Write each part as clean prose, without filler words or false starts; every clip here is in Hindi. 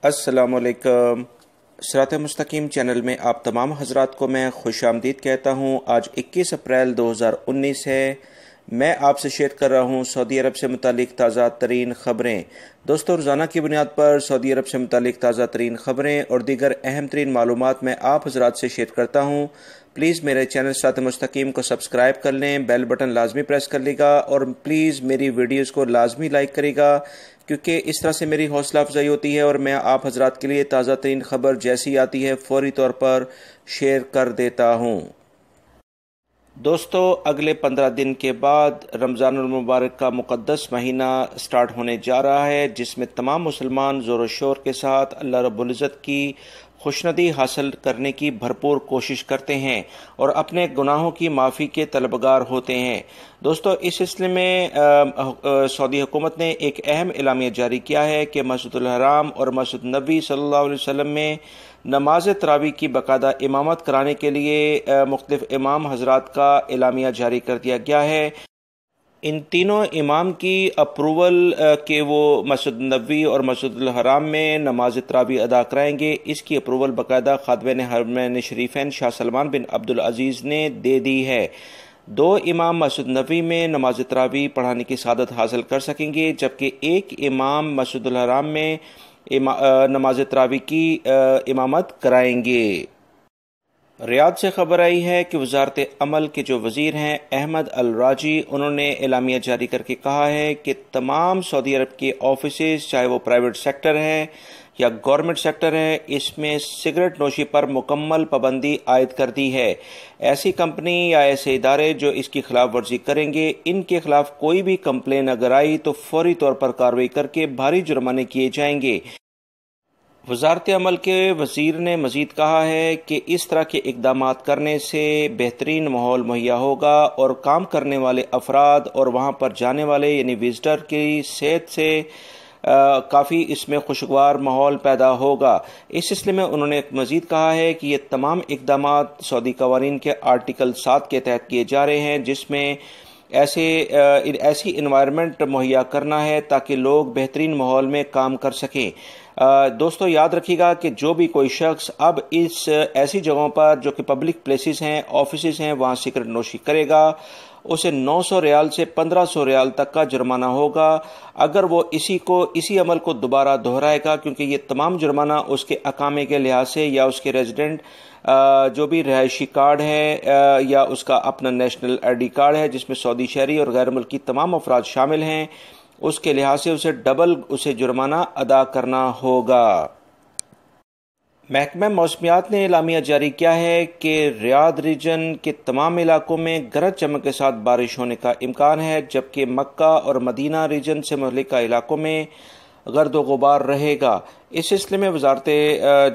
अस्सलामुअलैकुम। सिरात मुस्तकीम चैनल में आप तमाम हजरात को मैं खुश आमदीद कहता हूँ। आज 21 अप्रैल 2019 है। मैं आपसे शेयर कर रहा हूँ सऊदी अरब से मुतालिक ताज़ा तरीन ख़बरें। दोस्तों, रोज़ाना की बुनियाद पर सऊदी अरब से मुतालिक ताज़ा तरीन ख़बरें और दीगर अहम तरीन मालूमात मैं आप हजरात से शेयर करता हूँ। प्लीज़ मेरे चैनल सिरात मुस्तकीम को सब्सक्राइब कर लें, बेल बटन लाजमी प्रेस कर लेगा और प्लीज़ मेरी वीडियोज़ को लाजमी लाइक करेगा, क्योंकि इस तरह से मेरी हौसला अफजाई होती है और मैं आप हजरात के लिए ताज़ा तरीन खबर जैसी आती है फौरी तौर पर शेयर कर देता हूँ। दोस्तों, अगले 15 दिन के बाद रमज़ानुल मुबारक का मुक़द्दस महीना स्टार्ट होने जा रहा है, जिसमें तमाम मुसलमान ज़ोर शोर के साथ अल्लाह रब्बुल इज़्ज़त की खुशनदी हासिल करने की भरपूर कोशिश करते हैं और अपने गुनाहों की माफ़ी के तलबगार होते हैं। दोस्तों, इस सिलसिले में सऊदी हुकूमत ने एक अहम एलामिया जारी किया है कि मस्जिदुल हराम और मस्जिद नबी सल्लल्लाहु अलैहि वसल्लम में नमाज तरावी की बाकायदा इमामत कराने के लिए मुख्तलिफ इमाम हजरात का एलामिया जारी कर दिया गया है। इन तीनों इमाम की अप्रूवल के वो मस्जिद नबी और मस्जिदुल हराम में नमाज तरावी अदा कराएंगे, इसकी अप्रूवल बाकायदा खादिम हरमैन शरीफैन शाह सलमान बिन अब्दुल अजीज़ ने दे दी है। 2 इमाम मस्जिद नबी में नमाज तरावी पढ़ाने की सादत हासिल कर सकेंगे, जबकि एक इमाम मस्जिदुल हराम में नमाज तरावी की इमामत कराएंगे। रियाद से खबर आई है कि वजारत अमल के जो वजीर हैं अहमद अल राजी, उन्होंने एलामिया जारी करके कहा है कि तमाम सऊदी अरब के ऑफिसेज, चाहे वो प्राइवेट सेक्टर है या गवर्नमेंट सेक्टर है, इसमें सिगरेट नोशी पर मुकम्मल पाबंदी आयद कर दी है। ऐसी कंपनी या ऐसे इदारे जो इसकी खिलाफ वर्जी करेंगे, इनके खिलाफ कोई भी कंप्लेन अगर आई तो फौरी तौर पर कार्रवाई करके भारी जुर्माने किए जाएंगे। वजारत अमल के वजीर ने मजीद कहा है कि इस तरह के इकदाम करने से बेहतरीन माहौल मुहैया होगा और काम करने वाले अफराद और वहाँ पर जाने वाले यानी विजिटर की सेहत से काफ़ी इसमें खुशगवार माहौल पैदा होगा। इस सिलसिले में उन्होंने मजीद कहा है कि ये तमाम इकदाम सऊदी कवानीन के आर्टिकल 7 के तहत किए जा रहे हैं, जिसमें ऐसी इन्वायरमेंट मुहैया करना है ताकि लोग बेहतरीन माहौल में काम कर सकें। दोस्तों, याद रखिएगा कि जो भी कोई शख्स अब इस ऐसी जगहों पर जो कि पब्लिक प्लेसेस हैं, ऑफिसेज हैं, वहाँ सिगरेट नोशी करेगा, उसे 900 रियाल से 1500 रियाल तक का जुर्माना होगा अगर वो इसी अमल को दोबारा दोहराएगा, क्योंकि ये तमाम जुर्माना उसके अकामे के लिहाज से या उसके रेजिडेंट जो भी रहायशी कार्ड है या उसका अपना नेशनल ID कार्ड है जिसमें सऊदी शहरी और गैर मुल्की तमाम अफराद शामिल हैं, उसके लिहाज से उसे डबल जुर्माना अदा करना होगा। महकमा मौसमियात ने एलामिया जारी किया है कि रियाद रीजन के तमाम इलाकों में गरज चमक के साथ बारिश होने का इम्कान है, जबकि मक्का और मदीना रीजन से मुतल्लिका इलाकों में गर्दो गुबार रहेगा। इस सिलसिले में वजारत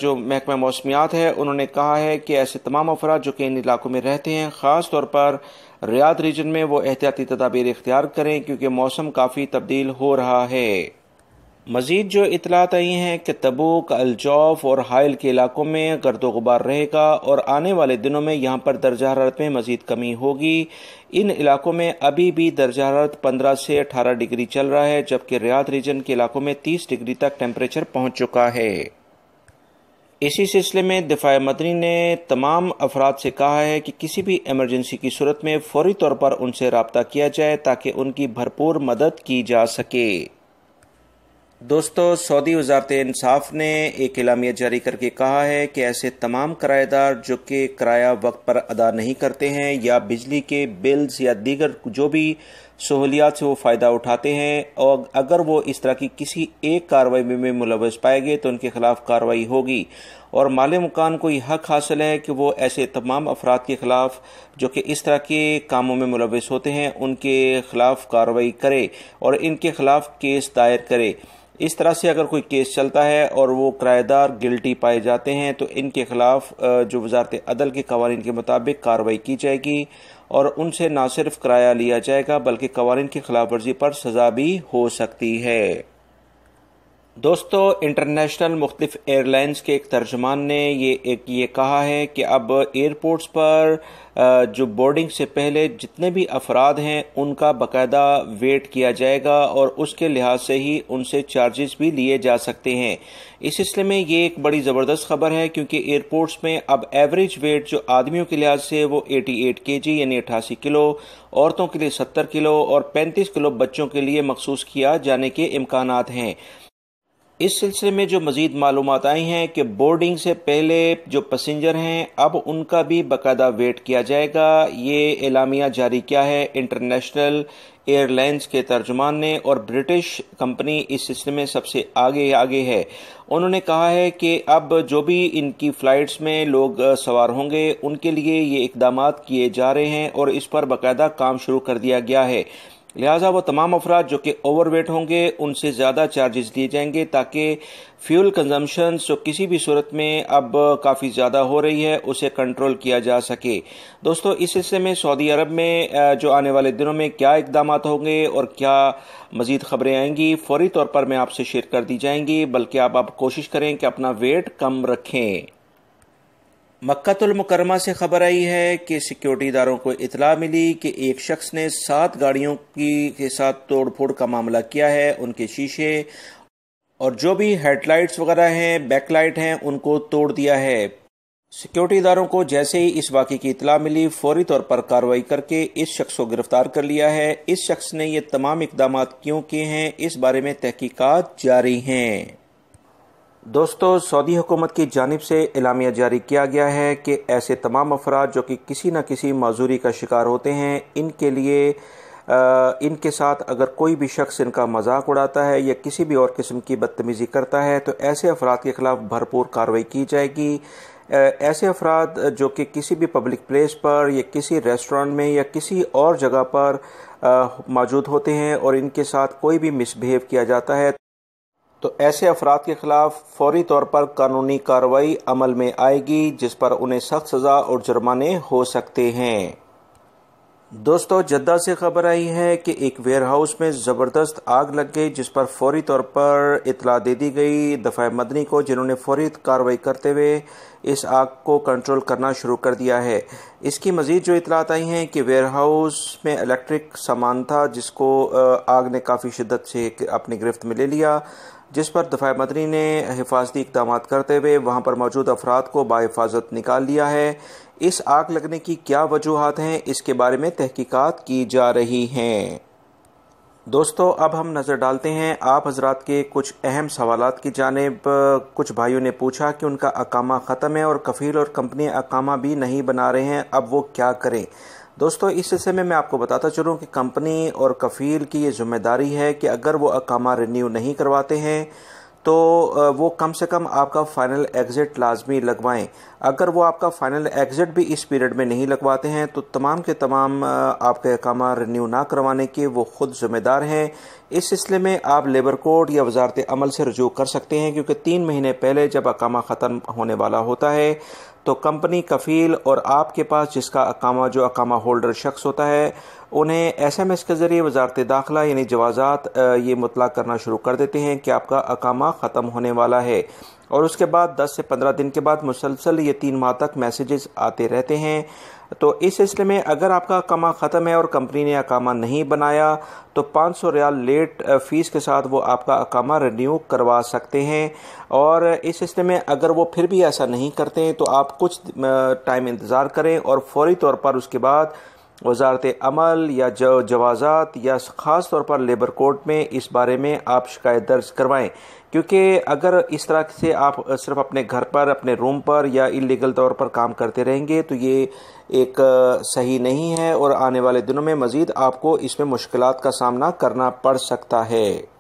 जो महकमा मौसमियात है, उन्होंने कहा है कि ऐसे तमाम अफराद जो कि इन इलाकों में रहते हैं, ख़ास तौर पर रियाद रीजन में, वो एहतियाती तदाबीर इख्तियार करें, क्योंकि मौसम काफ़ी तब्दील हो रहा है। मजीद जो इतलात आई हैं कि तबूक, अल-जौफ और हाइल के इलाकों में गर्दो गुबार रहेगा और आने वाले दिनों में यहाँ पर दर्जा हरारत में मजीद कमी होगी। इन इलाकों में अभी भी दर्जा हरारत 15 से 18 डिग्री चल रहा है, जबकि रियाद रीजन के इलाकों में 30 डिग्री तक टेम्परेचर पहुँच चुका है। इसी सिलसिले में दिफा मदनी ने तमाम अफराद से कहा है कि किसी भी इमरजेंसी की सूरत में फौरी तौर पर उनसे रब्ता किया जाए ताकि उनकी भरपूर मदद की जा सके। दोस्तों, सऊदी वजारत इंसाफ ने एक एलामिया जारी करके कहा है कि ऐसे तमाम किराएदार जो कि किराया वक्त पर अदा नहीं करते हैं या बिजली के बिल्स या दीगर जो भी सहूलियात से वो फ़ायदा उठाते हैं, और अगर वो इस तरह की किसी एक कार्रवाई में मुलव्वस पाए गए तो उनके खिलाफ कार्रवाई होगी और माले मुकान को यह हक हासिल है कि वो ऐसे तमाम अफराद के खिलाफ जो कि इस तरह के कामों में मुलव्वस होते हैं, उनके खिलाफ कार्रवाई करे और इनके खिलाफ केस दायर करे। इस तरह से अगर कोई केस चलता है और वो किराएदार गिल्टी पाए जाते हैं तो इनके खिलाफ जो वजारत अदल के कवानीन के मुताबिक कार्रवाई की जाएगी और उनसे न सिर्फ किराया लिया जाएगा बल्कि कवानीन की खिलाफ वर्जी पर सज़ा भी हो सकती है। दोस्तों, इंटरनेशनल मुख्तलिफ एयरलाइंस के एक तर्जमान ने ये कहा है कि अब एयरपोर्ट्स पर जो बोर्डिंग से पहले जितने भी अफराद हैं उनका बाकायदा वेट किया जाएगा और उसके लिहाज से ही उनसे चार्जेस भी लिए जा सकते हैं। इस सिलसिले में ये एक बड़ी ज़बरदस्त खबर है क्योंकि एयरपोर्ट्स में अब एवरेज वेट जो आदमियों के लिहाज से वो 88 केजी यानी 88 किलो, औरतों के लिए 70 किलो और 35 किलो बच्चों के लिए मखसूस किया जाने के इम्कानात हैं। इस सिलसिले में जो मजीद मालूमात आई हैं कि बोर्डिंग से पहले जो पैसेंजर हैं अब उनका भी बाकायदा वेट किया जाएगा। ये एलामिया जारी किया है इंटरनेशनल एयरलाइंस के तर्जुमान ने और ब्रिटिश कंपनी इस सिलसिले में सबसे आगे है। उन्होंने कहा है कि अब जो भी इनकी फ़्लाइट्स में लोग सवार होंगे उनके लिए ये इकदाम किए जा रहे हैं और इस पर बाकायदा काम शुरू कर दिया गया है। लिहाजा वो तमाम अफराद जो कि ओवरवेट होंगे उनसे ज़्यादा चार्जेस दिए जाएंगे ताकि फ्यूल कंजम्पशन जो किसी भी सूरत में अब काफ़ी ज़्यादा हो रही है उसे कंट्रोल किया जा सके। दोस्तों, इस सिलसिले में सऊदी अरब में जो आने वाले दिनों में क्या इकदाम होंगे और क्या मज़ीद खबरें आएंगी फौरी तौर पर मैं आपसे शेयर कर दी जाएंगी, बल्कि आप कोशिश करें कि अपना वेट कम रखें। मक्कातुल मुकर्रमा से खबर आई है कि सिक्योरिटी इदारों को इतला मिली कि एक शख्स ने 7 गाड़ियों के साथ तोड़फोड़ का मामला किया है। उनके शीशे और जो भी हेडलाइट्स वगैरह हैं, बैकलाइट हैं, उनको तोड़ दिया है। सिक्योरिटी इदारों को जैसे ही इस वाक़े की इतला मिली फौरी तौर पर कार्रवाई करके इस शख्स को गिरफ्तार कर लिया है। इस शख्स ने ये तमाम इकदाम क्यों किए हैं इस बारे में तहकीकात जारी हैं। दोस्तों, सऊदी हुकूमत की जानिब से एलामिया जारी किया गया है कि ऐसे तमाम अफराद जो कि किसी न किसी माजूरी का शिकार होते हैं इनके लिए इनके साथ अगर कोई भी शख्स इनका मजाक उड़ाता है या किसी भी और किस्म की बदतमीज़ी करता है तो ऐसे अफराद के खिलाफ भरपूर कार्रवाई की जाएगी। ऐसे अफराद जो कि किसी भी पब्लिक प्लेस पर या किसी रेस्टोरेंट में या किसी और जगह पर मौजूद होते हैं और इनके साथ कोई भी मिसबिहेव किया जाता है तो ऐसे अफराद के खिलाफ फौरी तौर पर कानूनी कार्रवाई अमल में आएगी जिस पर उन्हें सख्त सज़ा और जुर्माने हो सकते हैं। दोस्तों, जद्दा से खबर आई है कि एक वेयरहाउस में ज़बरदस्त आग लग गई जिस पर फौरी तौर पर इतला दे दी गई दफ़ा मदनी को, जिन्होंने फौरी कार्रवाई करते हुए इस आग को कंट्रोल करना शुरू कर दिया है। इसकी मज़ीद जो इतलात आई हैं कि वेयरहाउस में इलेक्ट्रिक सामान था जिसको आग ने काफ़ी शिद्दत से अपनी गिरफ्त में ले लिया, जिस पर दफ़ा मदनी ने हिफाजती इक़दाम करते हुए वहाँ पर मौजूद अफराद को बाहिफाजत निकाल लिया है। इस आग लगने की क्या वजूहात हैं इसके बारे में तहकीकात की जा रही हैं। दोस्तों, अब हम नज़र डालते हैं आप हजरात के कुछ अहम सवालात की जानिब। कुछ भाइयों ने पूछा कि उनका अकामा ख़त्म है और कफ़ील और कंपनी अकामा भी नहीं बना रहे हैं, अब वो क्या करें। दोस्तों, इस सिलसिले में मैं आपको बताता चलूँ कि कंपनी और कफ़ील की ये ज़िम्मेदारी है कि अगर वो अकामा रिन्यू नहीं करवाते हैं तो वो कम से कम आपका फ़ाइनल एग्ज़िट लाजमी लगवाएं। अगर वो आपका फ़ाइनल एग्ज़िट भी इस पीरियड में नहीं लगवाते हैं तो तमाम के तमाम आपके अकामा रिन्यू ना करवाने के वो ख़ुद ज़िम्मेदार हैं। इस सिलसिले में आप लेबर कोड या वजारत अमल से रुजू कर सकते हैं क्योंकि 3 महीने पहले जब अकामा ख़त्म होने वाला होता है तो कंपनी, कफ़ील और आपके पास जिसका अकामा जो अकामा होल्डर शख्स होता है उन्हें SMS के ज़रिए वजारत दाखिला यानी जवाज़ात ये मुतला करना शुरू कर देते हैं कि आपका अकामा ख़त्म होने वाला है और उसके बाद 10 से 15 दिन के बाद मुसलसल ये 3 माह तक मैसेजेस आते रहते हैं। तो इस सिलसिले में अगर आपका अकामा ख़त्म है और कंपनी ने अकामा नहीं बनाया तो 500 रियाल लेट फ़ीस के साथ वो आपका अकामा रिन्यू करवा सकते हैं। और इस सिलसिले में अगर वो फिर भी ऐसा नहीं करते हैं तो आप कुछ टाइम इंतज़ार करें और फौरी तौर पर उसके बाद वजारत अमल या जवाज़ात या ख़ास तौर पर लेबर कोर्ट में इस बारे में आप शिकायत दर्ज करवाएं, क्योंकि अगर इस तरह से आप सिर्फ अपने घर पर, अपने रूम पर या इलीगल तौर पर काम करते रहेंगे तो ये एक सही नहीं है और आने वाले दिनों में मज़ीद आपको इसमें मुश्किलात का सामना करना पड़ सकता है।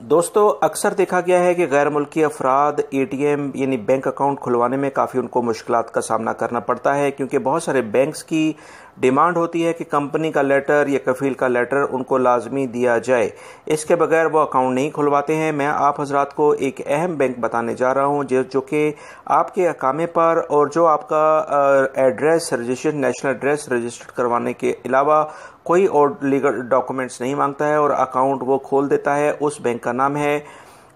दोस्तों, अक्सर देखा गया है कि गैर मुल्की अफराद ATM यानी बैंक अकाउंट खुलवाने में काफ़ी उनको मुश्किलात का सामना करना पड़ता है क्योंकि बहुत सारे बैंक्स की डिमांड होती है कि कंपनी का लेटर या कफ़ील का लेटर उनको लाजमी दिया जाए, इसके बगैर वो अकाउंट नहीं खुलवाते हैं। मैं आप हजरात को एक अहम बैंक बताने जा रहा हूँ जो कि आपके अकामे पर और जो आपका address registration, national address registered करवाने के अलावा कोई और लीगल डॉक्यूमेंट्स नहीं मांगता है और अकाउंट वो खोल देता है। उस बैंक का नाम है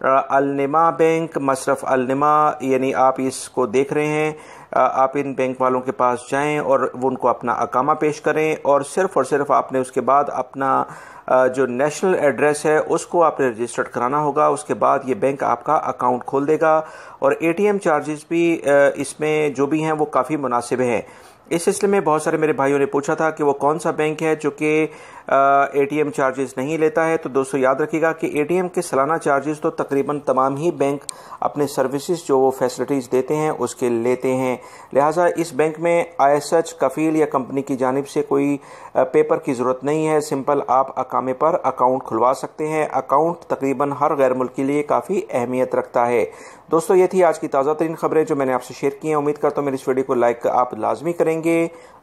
अलनिमा बैंक, मसरफ अलनिमा, यानी आप इसको देख रहे हैं। आप इन बैंक वालों के पास जाएं और वो उनको अपना अकामा पेश करें और सिर्फ आपने उसके बाद अपना जो नेशनल एड्रेस है उसको आपने रजिस्टर्ड कराना होगा। उसके बाद ये बैंक आपका अकाउंट खोल देगा और एटीएम चार्जेस भी इसमें जो भी हैं वो काफ़ी मुनासिब हैं। इस सिलसिले में बहुत सारे मेरे भाइयों ने पूछा था कि वो कौन सा बैंक है जो कि एटीएम चार्जेस नहीं लेता है। तो दोस्तों याद रखिएगा कि एटीएम के सालाना चार्जेस तो तकरीबन तमाम ही बैंक अपने सर्विसेज जो वो फैसिलिटीज़ देते हैं उसके लेते हैं। लिहाजा इस बैंक में सच कफ़ील या कंपनी की जानिब से कोई पेपर की ज़रूरत नहीं है। सिंपल आप अकामे पर अकाउंट खुलवा सकते हैं। अकाउंट तकरीबन हर गैर मुल्क के लिए काफ़ी अहमियत रखता है। दोस्तों ये थी आज की ताज़ा तरीन खबरें जो मैंने आपसे शेयर की हैं। उम्मीद करता हूँ मेरी इस वीडियो को लाइक आप लाजमी करेंगे।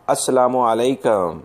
अस्सलामु अलैकुम।